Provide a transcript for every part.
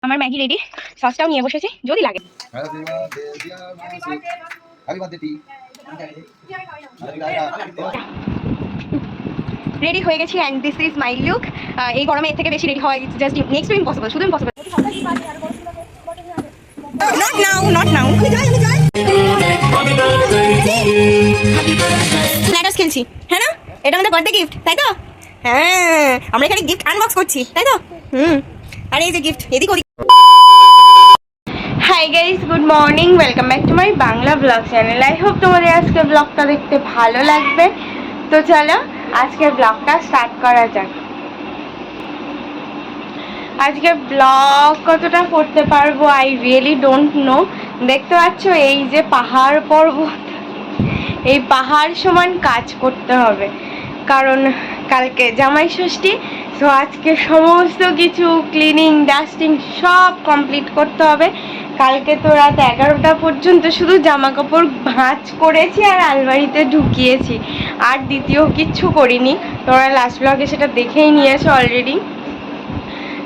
আমার Maggi ready, সসটাও নিয়ে বসেছি যদি লাগে। রেডি হয়ে গেছি and this is my look. এই গরমে এর থেকে বেশি রেডি হওয়া it's just next to impossible, শুধু impossible. Not now, not now. স্ন্যাটার্স খেলছি, হ্যাঁ না? এটা আমাদের বার্থডে গিফট, তাই তো? হ্যাঁ, আমরা এখানে গিফট আনবক্স করছি, তাই তো? আর এই যে গিফট, এদিক ওদিক। Hi guys, good morning, welcome back to my Bangla blog channel. I hope তোমাদের আজকে ব্লগটা দেখতে ভালো লাগবে। তো চলো আজকের ব্লগটা স্টার্ট করা যাক। আজকে ব্লগ কতটা করতে পারবো আই রিয়েলি ডোন্ট নো। দেখতে পাচ্ছ এই যে পাহাড় পর্বত, এই পাহাড় সমান কাজ করতে হবে, কারণ কালকে জামাই ষষ্ঠী। তো আজকে সমস্ত কিছু ক্লিনিং ডাস্টিং সব কমপ্লিট করতে হবে। কালকে তো রাত 11টা পর্যন্ত শুধু জামা কাপড় ভাঁজ করেছি আর আলমারিতে ঢুকিয়েছি, আর দ্বিতীয় কিচ্ছু করিনি। তোমরা লাস্ট ব্লগে সেটা দেখেই নিয়েছো অলরেডি।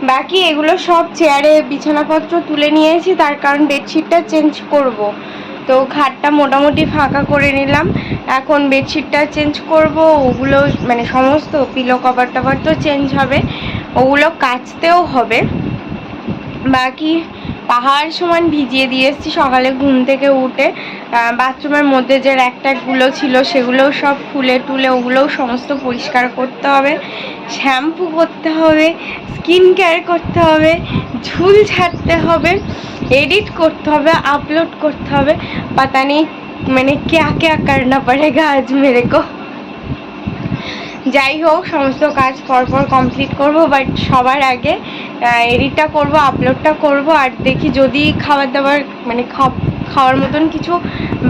বাকি এগুলো সব চেয়ারে বিছানাপত্র তুলে নিয়েছি, তার কারণ বেডশিটটা চেঞ্জ করব। তো খাটটা মোটামুটি ফাঁকা করে নিলাম, এখন বেডশিটটা চেঞ্জ করব। ওগুলো মানে সমস্ত পিলো কভার টভার তো চেঞ্জ হবে, ওগুলো কাচতেও হবে। বাকি পাহাড় সমান ভিজিয়ে দিয়ে এসেছি সকালে ঘুম থেকে উঠে। বাথরুমের মধ্যে যে র্যাকট্যাকগুলো ছিল সেগুলোও সব খুলে টুলে ওগুলোও সমস্ত পরিষ্কার করতে হবে, শ্যাম্পু করতে হবে, স্কিন কেয়ার করতে হবে, ঝুল ছাড়তে হবে, এডিট করতে হবে, আপলোড করতে হবে। পাতা নেই মানে ক্যা ক্যা করনা পড়েগা আজ মেরে কো। যাই হোক, সমস্ত কাজ পরপর কমপ্লিট করব, বাট সবার আগে এডিটটা করব, আপলোডটা করব। আর দেখি যদি খাবার দাবার মানে খাওয়ার মতন কিছু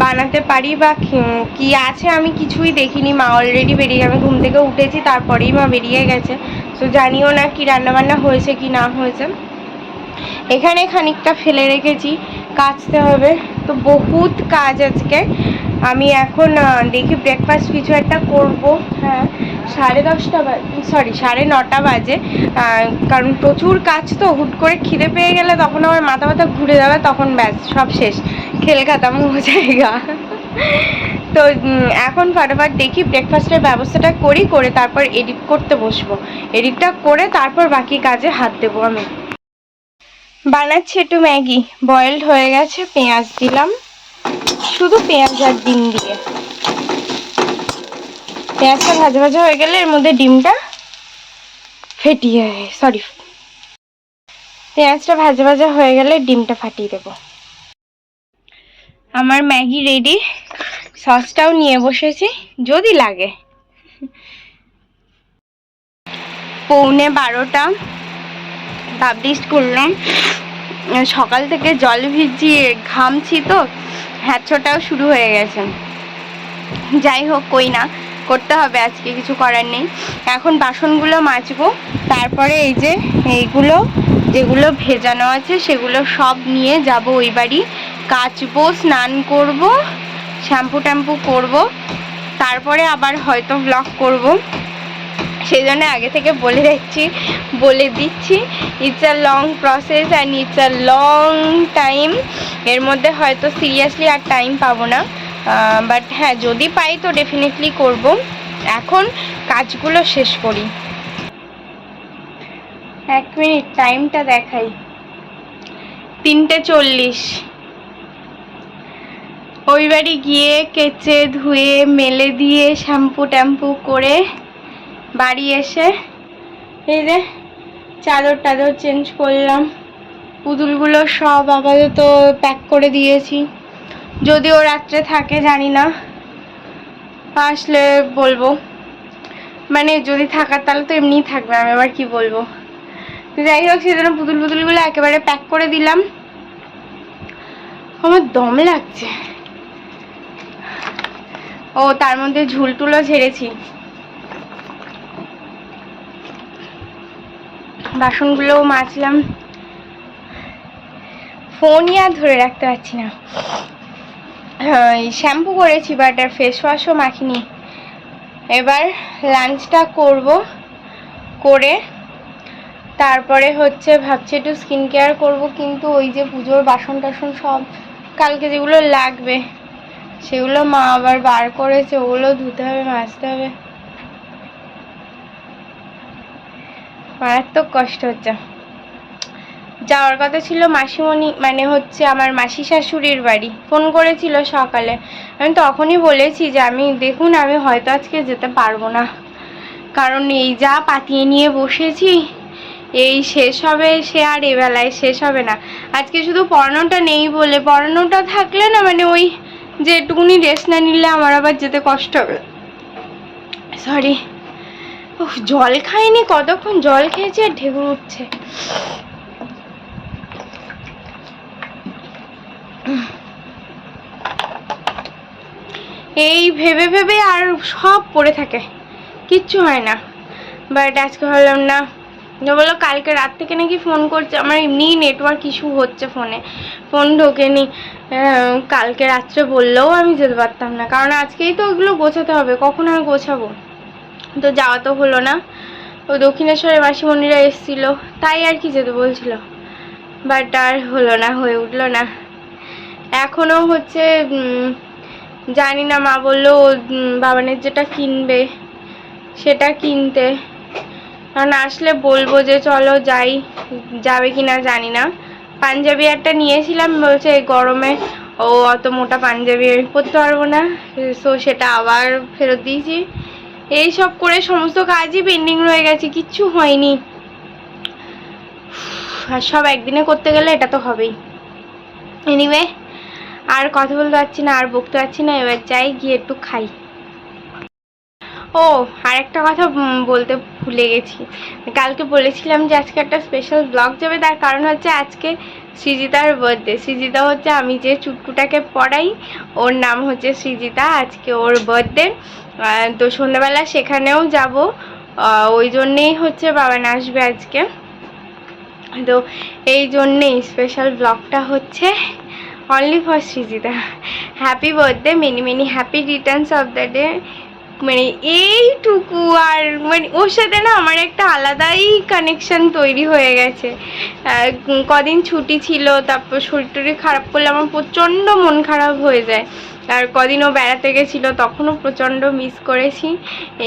বানাতে পারি বা কি আছে, আমি কিছুই দেখিনি। মা অলরেডি বেরিয়ে যাবে, ঘুম থেকে উঠেছি তারপরেই মা বেরিয়ে গেছে। তো জানিও না কি রান্নাবান্না হয়েছে কি না হয়েছে। এখানে খানিকটা ফেলে রেখেছি, কাচতে হবে। তো বহুত কাজ আজকে। আমি এখন দেখি ব্রেকফাস্ট কিছু একটা করব। হ্যাঁ, 10:30 বাজে, সরি 9:30 বাজে, কারণ প্রচুর কাজ তো। হুট করে খিদে পেয়ে গেলে তখন আমার মাথা ব্যথা ঘুরে যাবে, তখন ব্যাস সব শেষ, খেল খাতাম হয়ে যায়গা। তো এখন ফাটাফাট দেখি ব্রেকফাস্টের ব্যবস্থাটা করে তারপর এডিট করতে বসবো। এডিটটা করে তারপর বাকি কাজে হাত দেবো আমি। বানাচ্ছি একটু ম্যাগি, বয়েলড হয়ে গেছে, পেঁয়াজ দিলাম, শুধু পেঁয়াজ আর ডিম দিয়ে। পেঁয়াজটা ভাজা ভাজা হয়ে গেলে এর মধ্যে ডিমটা পেঁয়াজটা ভাজা ভাজা হয়ে গেলে ডিমটা ফাটিয়ে দেব। আমার ম্যাগি রেডি, সসটাও নিয়ে বসেছি যদি লাগে। 11:45 পাবলিশ করলাম। সকাল থেকে জল ভিজিয়ে ঘামছি তো, হ্যাঁচোটাও শুরু হয়ে গেছে। যাই হোক, কই না, করতে হবে আজকে, কিছু করার নেই। এখন বাসনগুলো মাজবো, তারপরে এই যে এইগুলো যেগুলো ভেজানো আছে সেগুলো সব নিয়ে যাব ওই বাড়ি, কাচবো, স্নান করব, শ্যাম্পু ট্যাম্পু করব, তারপরে আবার হয়তো ব্লগ করব। সেই জন্য আগে থেকে বলে দিচ্ছি it's a long process and it's a long time. এর মধ্যে হয়তো সিরিয়াসলি আর টাইম পাবো না, বাট হ্যাঁ যদি পাই তো ডেফিনেটলি করব। এখন কাজগুলো শেষ করি। 1 মিনিট টাইমটা দেখাই, 3:40। ওই বাড়ি গিয়ে কেচে ধুয়ে মেলে দিয়ে শ্যাম্পু ট্যাম্পু করে বাড়ি এসে এই যে চাদর টাদর চেঞ্জ করলাম, পুতুলগুলো সব আপাতত প্যাক করে দিয়েছি। যদিও রাত্রে থাকে জানি না, আসলে বলবো, মানে যদি থাকার তাহলে তো এমনিই থাকবে, আমি আবার কি বলবো। যাই হোক, সেজন্য পুতুলগুলো একেবারে প্যাক করে দিলাম। আমার দম লাগছে। ও তার মধ্যে ঝুলটুলো ঝেড়েছি, বাসনগুলোও মাজলাম। ফোনই আর ধরে রাখতে পারছি না। শ্যাম্পু করেছি বাট আর ফেস ওয়াশও মাখিনি। এবার লাঞ্চটা করব, করে তারপরে হচ্ছে ভাবছি একটু স্কিন কেয়ার করবো, কিন্তু ওই যে পুজোর বাসন টাসন সব কালকে যেগুলো লাগবে সেগুলো মা আবার বার করেছে, ওগুলো ধুতে হবে, মাজতে হবে। মারাত্মক কষ্ট হচ্ছে। যাওয়ার কথা ছিল মাসিমণি, মানে হচ্ছে আমার মাসি শাশুড়ির বাড়ি, ফোন করেছিল সকালে। আমি তখনই বলেছি যে আমি দেখুন আমি হয়তো আজকে যেতে পারবো না, কারণ এই যা পাতিয়ে নিয়ে বসেছি, এই শেষ হবে সে আর এবেলায় শেষ হবে না। আজকে শুধু পড়ানোটা নেই বলে, পড়ানোটা থাকলে না মানে ওই যে একটুকুনি রেস্ট না নিলে আমার আবার যেতে কষ্ট হবে। সরি, জল খাইনি, কতক্ষণ জল খেয়েছি আর ঢেকুর উঠছে। এই ভেবে ভেবে আর সব পড়ে থাকে, কিচ্ছু হয় না। বাট আজকে ভাবলাম না, বললো কালকে রাত থেকে নাকি ফোন করছে, আমার এমনি নেটওয়ার্ক ইস্যু হচ্ছে ফোনে, ফোন ঢোকেনি। কালকে রাত্রে বললেও আমি যেতে পারতাম না, কারণ আজকেই তো ওগুলো গোছাতে হবে, কখন আমি গোছাবো। তো যাওয়া তো হলো না। ও দক্ষিণেশ্বরের মাসিমণিরা এসেছিল তাই আর কি যেতে বলছিল, বাট আর হলো না, হয়ে উঠলো না। এখনো হচ্ছে জানি না, মা বললো বাবানের যেটা কিনবে সেটা কিনতে, কারণ আসলে বলবো যে চলো যাই, যাবে কিনা জানি না। পাঞ্জাবি একটা নিয়েছিলাম, বলছে এই গরমে ও অত মোটা পাঞ্জাবি পরতে পারবো না, সো সেটা আবার ফেরত দিয়েছি। এই সব করে সমস্ত কাজই পেন্ডিং রয়ে গেছে, কিচ্ছু হয়নি। আর সব একদিনে করতে গেলে এটা তো হবেই। এনিওয়ে, আর কথা বলতে পারছি না, আর বকতে পারছি না, এবার যাই গিয়ে একটু খাই। ও আর একটা কথা বলতে ভুলে গেছি, কালকে বলেছিলাম যে আজকে একটা স্পেশাল ব্লগ যাবে, তার কারণ হচ্ছে আজকে সৃজিতার বার্থডে। সৃজিতা হচ্ছে আমি যে চুটকুটাকে পড়াই, ওর নাম হচ্ছে সৃজিতা, আজকে ওর বার্থডে। তো সন্ধ্যাবেলা সেখানেও যাব, ওই জন্যেই হচ্ছে বাবান আসবে আজকে, তো এই জন্যেই স্পেশাল ব্লগটা হচ্ছে only for Srijita. Happy birthday, many many happy Returns of the day. মানে এইটুকু, আর মানে ওর সাথে না আমার একটা আলাদাই কানেকশন তৈরি হয়ে গেছে। কদিন ছুটি ছিল, তারপর শরীর টরীর খারাপ করলে আমার প্রচণ্ড মন খারাপ হয়ে যায়, আর কদিন ও বেড়াতে গেছিলো তখনও প্রচণ্ড মিস করেছি।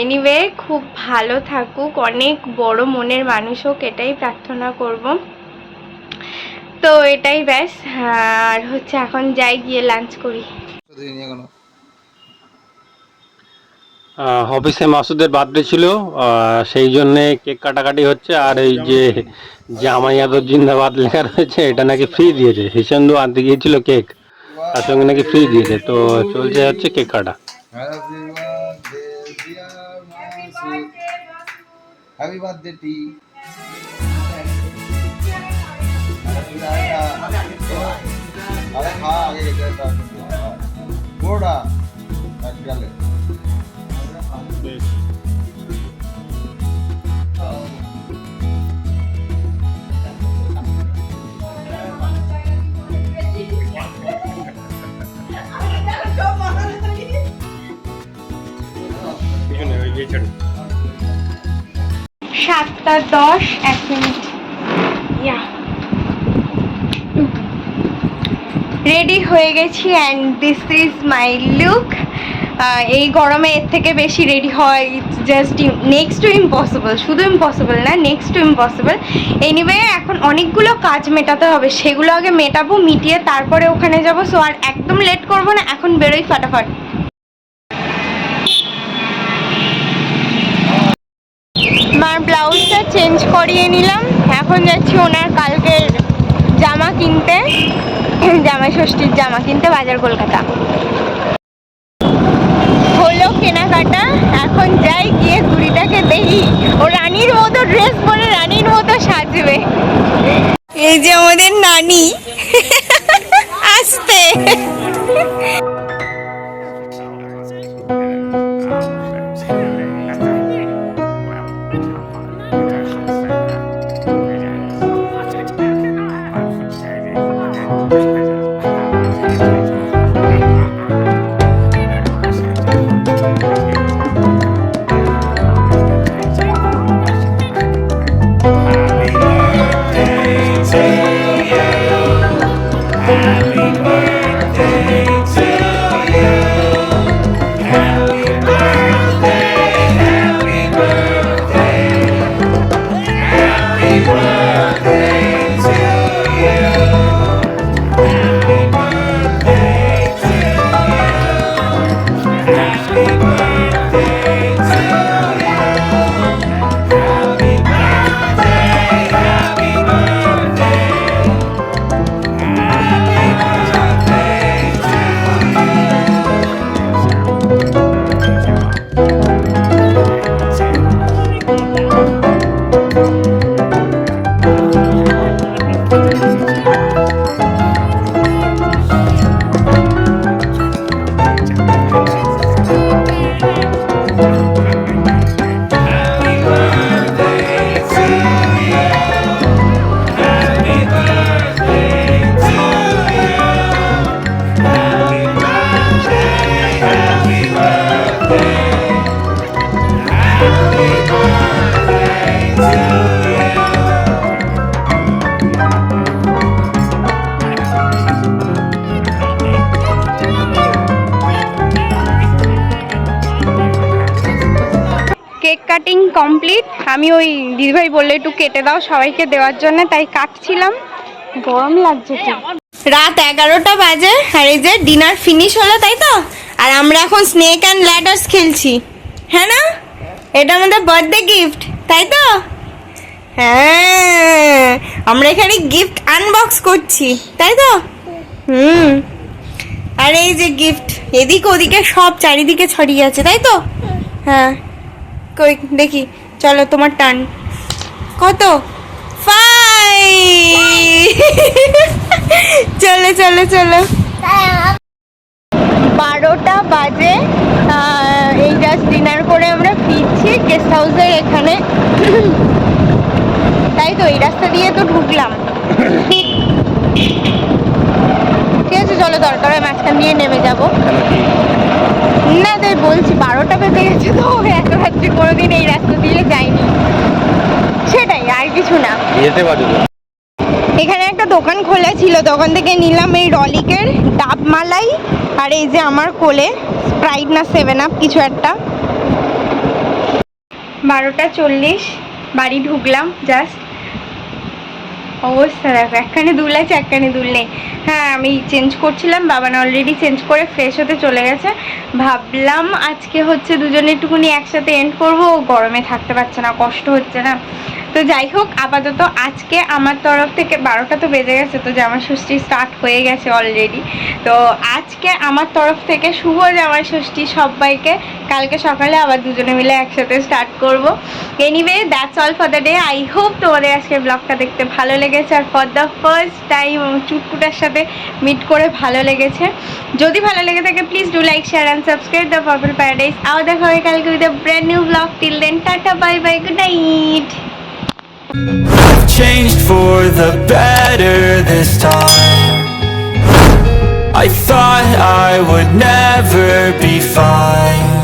এনিওয়ে, খুব ভালো থাকুক, অনেক বড় মনের মানুষ হোক, এটাই প্রার্থনা করব। তো এটাই ব্যাস। আর হচ্ছে এখন যাই গিয়ে লাঞ্চ করি। অফিসে মাসুদের বার্থডে ছিল, সেই জন্যে কেক কাটাকাটি হচ্ছে। আর এই যে জামাই আদর জিন্দাবাদ লেখা রয়েছে, এটা নাকি ফ্রি দিয়েছে। হিসেন্দু আনতে গিয়েছিল কেক, তার সঙ্গে নাকি ফ্রি দিয়েছে। তো চলছে হচ্ছে কেক কাটা। হ্যাপি বার্থডে টি। আরে খা আগে এটা বড়া একগালে সাতটা 10, 1 মিনিট। রেডি হয়ে গেছি and this is my look. এই গরমে এর থেকে বেশি রেডি হয় জাস্ট নেক্সট টু ইম্পসিবল, শুধু ইম্পসিবল না, নেক্সট টু ইম্পসিবল। এনিওয়ে, এখন অনেকগুলো কাজ মেটাতে হবে, সেগুলো আগে মেটাবো, মিটিয়ে তারপরে ওখানে যাবো। সো আর একদম লেট করবো না, এখন বেরোই ফাটাফাট। মার ব্লাউজটা চেঞ্জ করিয়ে নিলাম, এখন যাচ্ছি ওনার কালকের জামা কিনতে, জামাই ষষ্ঠীর জামা কিনতে বাজার কলকাতা। হলো কেনাকাটা, এখন যাই গিয়ে ঘুড়িটাকে দেখি, ও রানীর মতো ড্রেস পরে রানীর মতো সাজবে। এই যে আমাদের নানি আসতে। কমপ্লিট। আমি ওই দিদিভাই বললে একটু কেটে দাও সবাইকে দেওয়ার জন্য, তাই কাটছিলাম। গরম লাগছে তো। রাত 11টা বাজে আর এই যে ডিনার ফিনিশ হলো, তাই তো? আর আমরা এখন স্নেক অ্যান্ড ল্যাডার্স খেলছি, হ্যাঁ না? এটা আমাদের বার্থডে গিফট, তাই তো? হ্যাঁ, আমরা এখানে গিফট আনবক্স করছি, তাই তো? আর এই যে গিফট এদিক ওদিকে সব চারিদিকে ছড়িয়ে আছে, তাই তো? হ্যাঁ, কই দেখি, চলো তোমার টার্ন। কত? 5। চলো চলো চলো। 12টা বাজে, এই জাস্ট ডিনার করে আমরা ফিরছি গেস্ট হাউসের এখানে, তাই তো? এই রাস্তা দিয়ে তো ঢুকলাম, ঠিক আছে চলো, দরকার হয় মাঝখান দিয়ে নেমে যাবো। না তাই বলছি 12টা বেজে গেছে তো, এত রাত্রি কোনোদিন এই রাস্তা দিয়ে যাইনি, সেটাই, আর কিছু না। এখানে একটা দোকান খোলা ছিল, দোকান থেকে নিলাম এই রলিকের ডাব মালাই, আর এই যে আমার কোলে স্প্রাইট না 7 আপ কিছু একটা। 12:40 বাড়ি ঢুকলাম জাস্ট। অবস্থা দেখো, একখানে দুল আছে একখানে দুল নেই। হ্যাঁ, আমি চেঞ্জ করছিলাম, বাবান অলরেডি চেঞ্জ করে ফ্রেশ হতে চলে গেছে। ভাবলাম আজকে হচ্ছে দুজনে একটুকুনি একসাথে এন্ড করবো, গরমে থাকতে পারছে না, কষ্ট হচ্ছে না। তো যাই হোক, আপাতত আজকে আমার তরফ থেকে 12টা তো বেজে গেছে, তো জামা ষষ্ঠী স্টার্ট হয়ে গেছে অলরেডি। তো আজকে আমার তরফ থেকে শুভ জামা ষষ্ঠী সবাইকে। কালকে সকালে আবার দুজনে মিলে একসাথে স্টার্ট করব। Anyway, that's all for the day. I hope তোমাদের আজকের ব্লগটা দেখতে ভালো লেগেছে, আর ফর দ্য ফার্স্ট টাইম চুটকুটার সাথে মিট করে ভালো লেগেছে। যদি ভালো লেগে থাকে please do like, share and subscribe the purple paradise. আবার দেখা হবে কালকে with a brand new blog. Till then, tata, bye bye, good night. I've changed for the better this time. I thought I would never be fine.